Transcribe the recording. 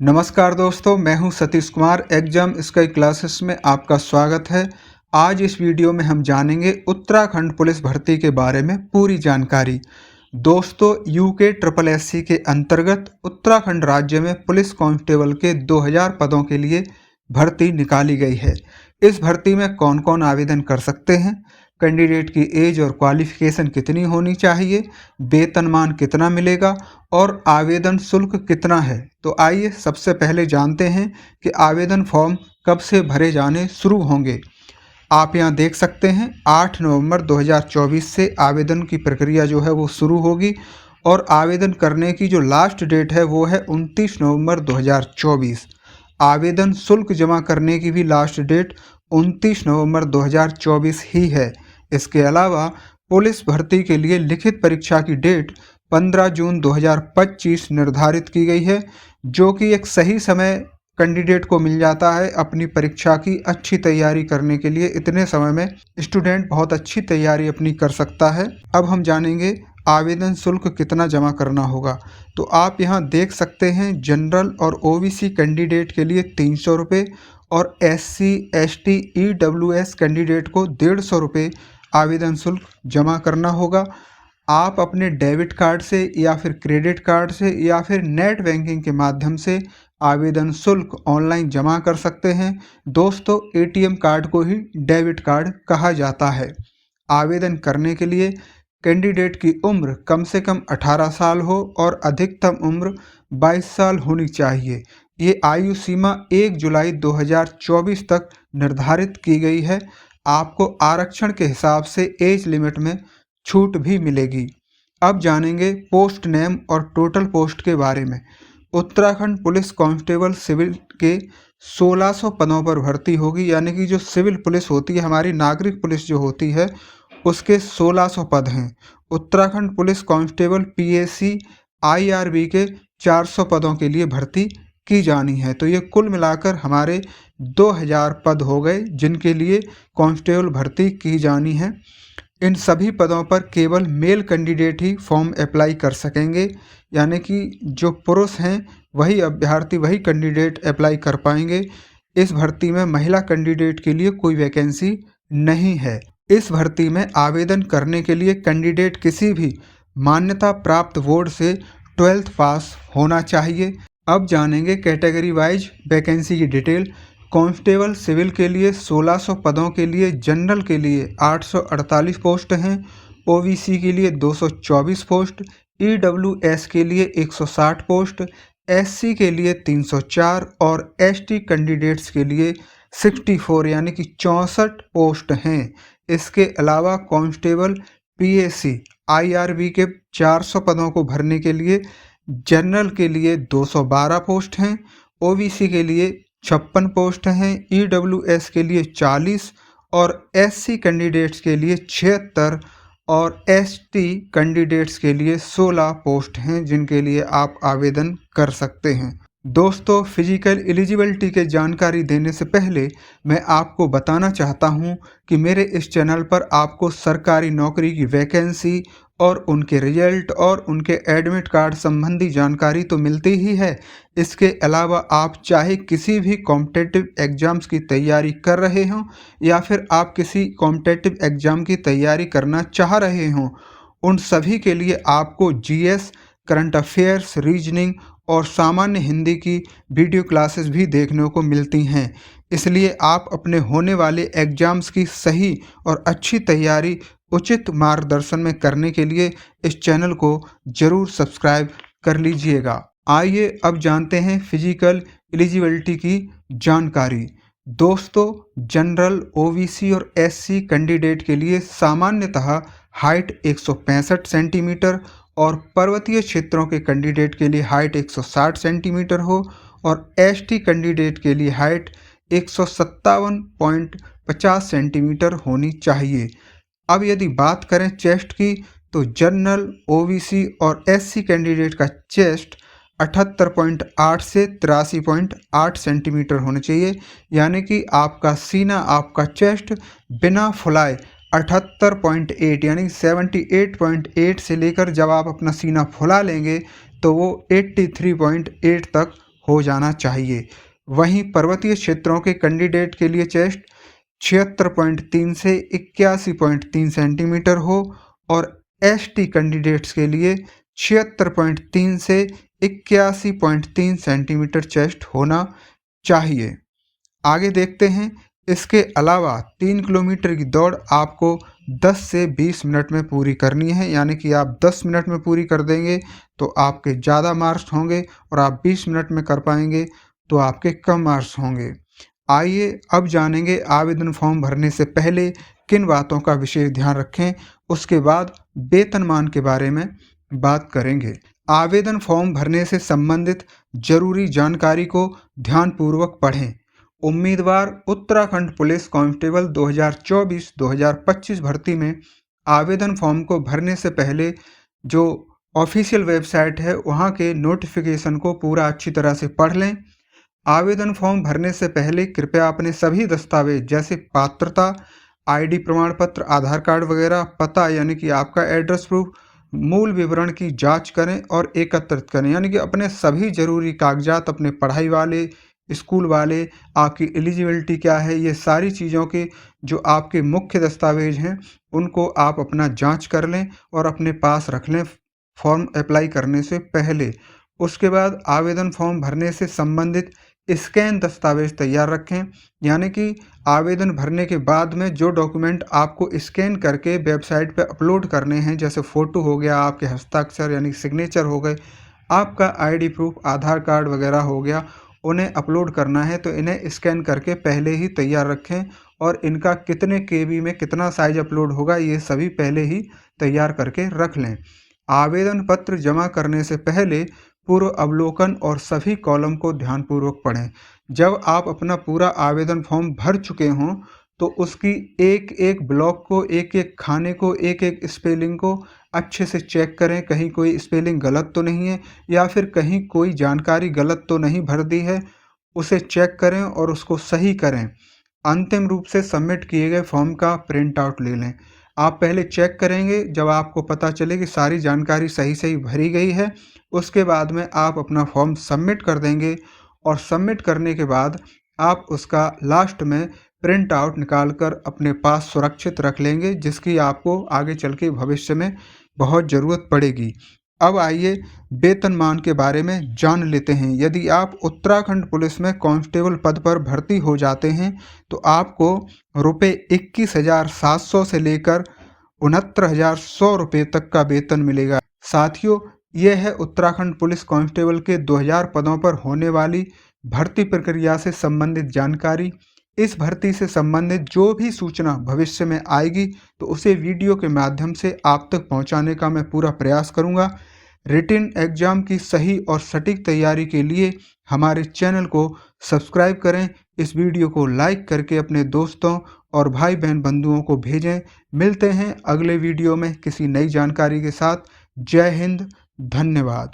नमस्कार दोस्तों, मैं हूं Satish Kumar. Exam sky classes में आपका स्वागत है। आज इस वीडियो में हम जानेंगे उत्तराखंड पुलिस भर्ती के बारे में पूरी जानकारी। दोस्तों, यूके ट्रिपल एससी के अंतर्गत उत्तराखंड राज्य में पुलिस कांस्टेबल के 2000 पदों के लिए भर्ती निकाली गई है। इस भर्ती में कौन कौन आवेदन कर सकते हैं, कैंडिडेट की एज और क्वालिफिकेशन कितनी होनी चाहिए, वेतनमान कितना मिलेगा और आवेदन शुल्क कितना है। तो आइए सबसे पहले जानते हैं कि आवेदन फॉर्म कब से भरे जाने शुरू होंगे। आप यहां देख सकते हैं 8 नवंबर 2024 से आवेदन की प्रक्रिया जो है वो शुरू होगी और आवेदन करने की जो लास्ट डेट है वो है 29 नवंबर 2024। आवेदन शुल्क जमा करने की भी लास्ट डेट 29 नवंबर 2024 ही है। इसके अलावा पुलिस भर्ती के लिए लिखित परीक्षा की डेट 15 जून 2025 निर्धारित की गई है, जो कि एक सही समय कैंडिडेट को मिल जाता है अपनी परीक्षा की अच्छी तैयारी करने के लिए। इतने समय में स्टूडेंट बहुत अच्छी तैयारी अपनी कर सकता है। अब हम जानेंगे आवेदन शुल्क कितना जमा करना होगा। तो आप यहाँ देख सकते हैं जनरल और ओबीसी कैंडिडेट के लिए 300 रुपये और SC ST EWS कैंडिडेट को 150 रुपये आवेदन शुल्क जमा करना होगा। आप अपने डेबिट कार्ड से या फिर क्रेडिट कार्ड से या फिर नेट बैंकिंग के माध्यम से आवेदन शुल्क ऑनलाइन जमा कर सकते हैं। दोस्तों, ATM कार्ड को ही डेबिट कार्ड कहा जाता है। आवेदन करने के लिए कैंडिडेट की उम्र कम से कम 18 साल हो और अधिकतम उम्र 22 साल होनी चाहिए। ये आयु सीमा 1 जुलाई 2024 तक निर्धारित की गई है। आपको आरक्षण के हिसाब से एज लिमिट में छूट भी मिलेगी। अब जानेंगे पोस्ट नेम और टोटल पोस्ट के बारे में। उत्तराखंड पुलिस कांस्टेबल सिविल के 1600 पदों पर भर्ती होगी, यानी कि जो सिविल पुलिस होती है, हमारी नागरिक पुलिस जो होती है, उसके 1600 पद हैं। Uttarakhand police constable PAC IRB के 400 पदों के लिए भर्ती की जानी है। तो ये कुल मिलाकर हमारे 2000 पद हो गए जिनके लिए कांस्टेबल भर्ती की जानी है। इन सभी पदों पर केवल मेल कैंडिडेट ही फॉर्म अप्लाई कर सकेंगे, यानी कि जो पुरुष हैं वही अभ्यर्थी, वही कैंडिडेट अप्लाई कर पाएंगे। इस भर्ती में महिला कैंडिडेट के लिए कोई वैकेंसी नहीं है। इस भर्ती में आवेदन करने के लिए कैंडिडेट किसी भी मान्यता प्राप्त बोर्ड से 12th पास होना चाहिए। अब जानेंगे कैटेगरी वाइज वैकेंसी की डिटेल। कांस्टेबल सिविल के लिए 1600 पदों के लिए जनरल के लिए 848 पोस्ट हैं, ओबीसी के लिए 224 पोस्ट, EWS के लिए 160 पोस्ट, SC के लिए 304 और ST कैंडिडेट्स के लिए 64 यानी कि 64 पोस्ट हैं। इसके अलावा कांस्टेबल PAC IRB के 400 पदों को भरने के लिए जनरल के लिए 212 पोस्ट हैं, ओबीसी के लिए 56 पोस्ट हैं, EWS के लिए 40 और SC कैंडिडेट्स के लिए 76 और ST कैंडिडेट्स के लिए 16 पोस्ट हैं जिनके लिए आप आवेदन कर सकते हैं। दोस्तों, फिजिकल एलिजिबिलिटी के जानकारी देने से पहले मैं आपको बताना चाहता हूं कि मेरे इस चैनल पर आपको सरकारी नौकरी की वैकेंसी और उनके रिजल्ट और उनके एडमिट कार्ड संबंधी जानकारी तो मिलती ही है। इसके अलावा आप चाहे किसी भी कॉम्पिटिटिव एग्ज़ाम्स की तैयारी कर रहे हों या फिर आप किसी कॉम्पिटिटिव एग्ज़ाम की तैयारी करना चाह रहे हों, उन सभी के लिए आपको GS, करंट अफेयर्स, रीजनिंग और सामान्य हिंदी की वीडियो क्लासेस भी देखने को मिलती हैं। इसलिए आप अपने होने वाले एग्ज़ाम्स की सही और अच्छी तैयारी उचित मार्गदर्शन में करने के लिए इस चैनल को ज़रूर सब्सक्राइब कर लीजिएगा। आइए अब जानते हैं फिजिकल एलिजिबिलिटी की जानकारी। दोस्तों, जनरल, OBC और SC कैंडिडेट के लिए सामान्यतः हाइट 165 सेंटीमीटर और पर्वतीय क्षेत्रों के कैंडिडेट के लिए हाइट 160 सेंटीमीटर हो और ST कैंडिडेट के लिए हाइट 157.50 सेंटीमीटर होनी चाहिए। अब यदि बात करें चेस्ट की, तो जनरल, OBC और SC कैंडिडेट का चेस्ट 78.8 से 83.8 सेंटीमीटर होना चाहिए, यानी कि आपका सीना, आपका चेस्ट बिना फुलाए 78.8 यानी 78.8 से लेकर जब आप अपना सीना फुला लेंगे तो वो 83.8 तक हो जाना चाहिए। वहीं पर्वतीय क्षेत्रों के कैंडिडेट के लिए चेस्ट 76.3 से 81.3 सेंटीमीटर हो और एसटी कैंडिडेट्स के लिए 76.3 से 81.3 सेंटीमीटर चेस्ट होना चाहिए। आगे देखते हैं। इसके अलावा 3 किलोमीटर की दौड़ आपको 10 से 20 मिनट में पूरी करनी है, यानी कि आप 10 मिनट में पूरी कर देंगे तो आपके ज़्यादा मार्क्स होंगे और आप 20 मिनट में कर पाएंगे तो आपके कम मार्क्स होंगे। आइए अब जानेंगे आवेदन फॉर्म भरने से पहले किन बातों का विशेष ध्यान रखें। उसके बाद वेतनमान के बारे में बात करेंगे। आवेदन फॉर्म भरने से संबंधित जरूरी जानकारी को ध्यानपूर्वक पढ़ें। उम्मीदवार उत्तराखंड पुलिस कांस्टेबल 2024-2025 भर्ती में आवेदन फॉर्म को भरने से पहले जो ऑफिशियल वेबसाइट है वहां के नोटिफिकेशन को पूरा अच्छी तरह से पढ़ लें। आवेदन फॉर्म भरने से पहले कृपया अपने सभी दस्तावेज जैसे पात्रता, आईडी प्रमाण पत्र, आधार कार्ड वगैरह, पता यानी कि आपका एड्रेस प्रूफ, मूल विवरण की जांच करें और एकत्रित करें, यानी कि अपने सभी जरूरी कागजात, अपने पढ़ाई वाले, स्कूल वाले, आपकी एलिजिबिलिटी क्या है, ये सारी चीज़ों के जो आपके मुख्य दस्तावेज हैं उनको आप अपना जांच कर लें और अपने पास रख लें फॉर्म अप्लाई करने से पहले। उसके बाद आवेदन फॉर्म भरने से संबंधित स्कैन दस्तावेज तैयार रखें, यानी कि आवेदन भरने के बाद में जो डॉक्यूमेंट आपको स्कैन करके वेबसाइट पर अपलोड करने हैं, जैसे फ़ोटो हो गया, आपके हस्ताक्षर यानी सिग्नेचर हो गए, आपका आईडी प्रूफ, आधार कार्ड वगैरह हो गया, उन्हें अपलोड करना है तो इन्हें स्कैन करके पहले ही तैयार रखें और इनका कितने केबी में कितना साइज अपलोड होगा ये सभी पहले ही तैयार करके रख लें। आवेदन पत्र जमा करने से पहले पूर्व अवलोकन और सभी कॉलम को ध्यानपूर्वक पढ़ें। जब आप अपना पूरा आवेदन फॉर्म भर चुके हों तो उसकी एक एक ब्लॉक को, एक एक खाने को, एक एक स्पेलिंग को अच्छे से चेक करें, कहीं कोई स्पेलिंग गलत तो नहीं है या फिर कहीं कोई जानकारी गलत तो नहीं भर दी है, उसे चेक करें और उसको सही करें। अंतिम रूप से सबमिट किए गए फॉर्म का प्रिंट आउट ले लें। आप पहले चेक करेंगे, जब आपको पता चले कि सारी जानकारी सही सही भरी गई है उसके बाद में आप अपना फॉर्म सबमिट कर देंगे और सबमिट करने के बाद आप उसका लास्ट में प्रिंट आउट निकाल कर अपने पास सुरक्षित रख लेंगे, जिसकी आपको आगे चल के भविष्य में बहुत ज़रूरत पड़ेगी। अब आइए वेतनमान के बारे में जान लेते हैं। यदि आप उत्तराखंड पुलिस में कांस्टेबल पद पर भर्ती हो जाते हैं तो आपको रुपये 21,700 से लेकर 69,100 रुपये तक का वेतन मिलेगा। साथियों, यह है उत्तराखंड पुलिस कांस्टेबल के 2000 पदों पर होने वाली भर्ती प्रक्रिया से संबंधित जानकारी। इस भर्ती से संबंधित जो भी सूचना भविष्य में आएगी तो उसे वीडियो के माध्यम से आप तक पहुंचाने का मैं पूरा प्रयास करूंगा। रिटन एग्जाम की सही और सटीक तैयारी के लिए हमारे चैनल को सब्सक्राइब करें, इस वीडियो को लाइक करके अपने दोस्तों और भाई बहन बंधुओं को भेजें। मिलते हैं अगले वीडियो में किसी नई जानकारी के साथ। जय हिंद, धन्यवाद।